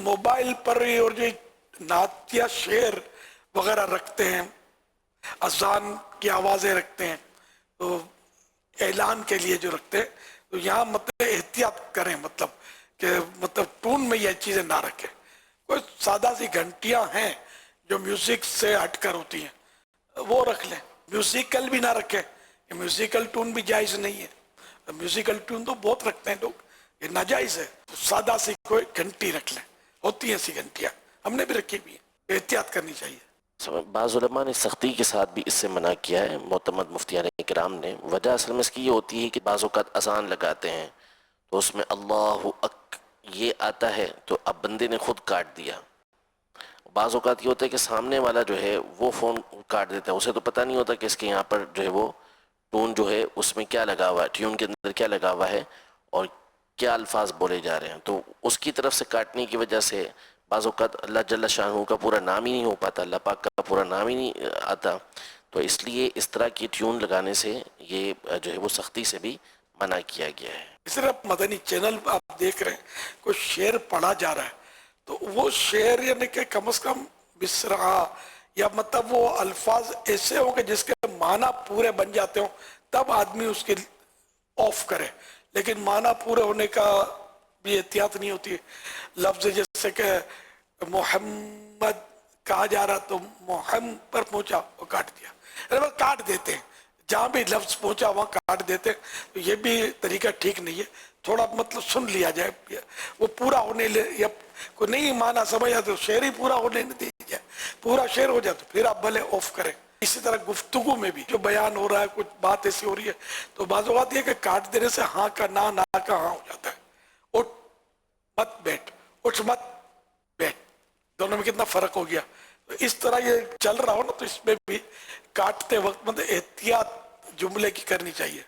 Mobile پر اور جو نعت یا شعر وغیرہ رکھتے ہیں، اذان کی آوازیں رکھتے ہیں، تو اعلان کے لیے جو رکھتے ہیں، تو یہاں مطلب احتیاط کریں، مطلب ٹون میں یہ چیزیں نہ رکھیں. کوئی سادہ سی گھنٹیاں ہیں جو میوزک سے ہٹ کر ہوتی ہیں، وہ رکھ لیں. میوزیکل بھی نہ رکھیں، میوزیکل ٹون بھی جائز نہیں ہے. میوزیکل ٹون تو بہت رکھتے ہیں لوگ، یہ ناجائز ہے. تو سادہ سی کوئی گھنٹی رکھ لیں، ہوتی ہیں ایسی گھنٹیاں، ہم نے بھی رکھی بھی ہیں. احتیاط کرنی چاہیے. بعض علماء نے سختی کے ساتھ بھی اس سے منع کیا ہے، معتمد مفتیان کرام نے. وجہ اصل میں اس کی یہ ہوتی ہے کہ بعض اوقات اذان لگاتے ہیں تو اس میں اللہ اک یہ آتا ہے، تو اب بندے نے خود کاٹ دیا. بعض اوقات یہ ہوتا ہے کہ سامنے والا جو ہے وہ فون کاٹ دیتا ہے، اسے تو پتہ نہیں ہوتا کہ اس کے یہاں پر جو ہے وہ ٹون جو ہے اس میں کیا لگا ہوا ہے، ٹیون کے اندر کیا لگا ہوا ہے اور کیا الفاظ بولے جا رہے ہیں. تو اس کی طرف سے کاٹنے کی وجہ سے بعض اوقات اللہ جل شانہ کا پورا نام ہی نہیں ہو پاتا، اللہ پاک کا پورا نام ہی نہیں آتا. تو اس لیے اس طرح کی ٹیون لگانے سے یہ جو ہے وہ سختی سے بھی منع کیا گیا ہے. صرف مدنی چینل آپ دیکھ رہے ہیں، کوئی شعر پڑھا جا رہا ہے تو وہ شعر یعنی کہ کم از کم بسرا یا مطلب وہ الفاظ ایسے ہوں کہ جس کے معنی پورے بن جاتے ہوں، تب آدمی اس کی آف کرے. لیکن معنی پورے ہونے کا بھی احتیاط نہیں ہوتی. لفظ جیسے کہ محمد کہا جا رہا تو محمد پر پہنچا وہ کاٹ دیا، وہ کاٹ دیتے ہیں. جہاں بھی لفظ پہنچا وہاں کاٹ دیتے ہیں. تو یہ بھی طریقہ ٹھیک نہیں ہے. تھوڑا مطلب سن لیا جائے، وہ پورا ہونے لے، یا کوئی نہیں معنی سمجھا تو شعر ہی پورا ہونے نہیں دیا جائے. پورا شعر ہو جائے تو پھر آپ بھلے آف کریں. اسی طرح گفتگو میں بھی جو بیان ہو رہا ہے، کچھ بات ایسی ہو رہی ہے تو بعض اوقات یہ کہ کاٹ دینے سے ہاں کا نہ، نہ کا ہاں ہو جاتا ہے. اٹھ مت بیٹھ، اٹھ مت بیٹھ، دونوں میں کتنا فرق ہو گیا. تو اس طرح یہ چل رہا ہو نا، تو اس میں بھی کاٹتے وقت مطلب احتیاط جملے کی کرنی چاہیے.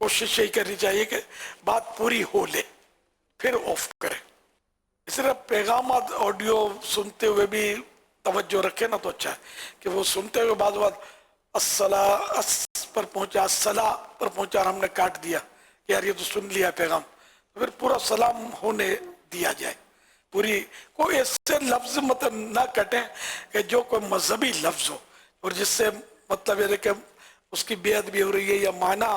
کوشش یہی کرنی چاہیے کہ بات پوری ہو لے پھر آف کرے. صرف پیغامات آڈیو سنتے ہوئے بھی توجہ رکھے نا تو اچھا ہے، کہ وہ سنتے ہوئے بعض بات الصلاۃ پر پہنچا، الصلاۃ پر پہنچا اور ہم نے کاٹ دیا کہ یار یہ تو سن لیا پیغام، تو پھر پورا سلام ہونے دیا جائے. پوری کوئی ایسے لفظ مطلب نہ کٹیں کہ جو کوئی مذہبی لفظ ہو اور جس سے مطلب یہ کہ اس کی بے ادبی ہو رہی ہے یا معنی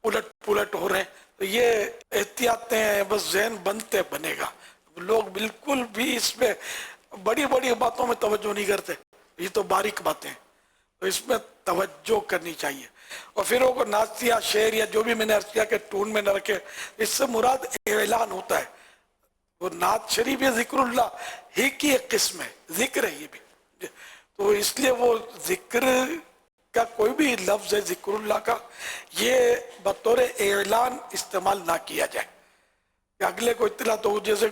الٹ پلٹ ہو رہے ہیں. تو یہ احتیاطیں بس ذہن بنتے بنے گا. لوگ بالکل بھی اس میں بڑی بڑی باتوں میں توجہ نہیں کرتے، یہ تو باریک باتیں ہیں، تو اس میں توجہ کرنی چاہیے. اور پھر وہ نعت یا شعر یا جو بھی میں نے عرض کیا کہ ٹون میں نہ رکھے. اس سے مراد اعلان ہوتا ہے. وہ نعت شریف یا ذکر اللہ ہی کی ایک قسم ہے، ذکر ہے یہ بھی. تو اس لیے وہ ذکر کا کوئی بھی لفظ ہے ذکر اللہ کا، یہ بطور اعلان استعمال نہ کیا جائے کہ اگلے کو اطلاع تو جیسے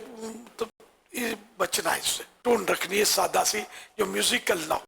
بچنا ہے. اس سے ٹون رکھنی ہے سادہ سی جو میوزیکل نہ ہو.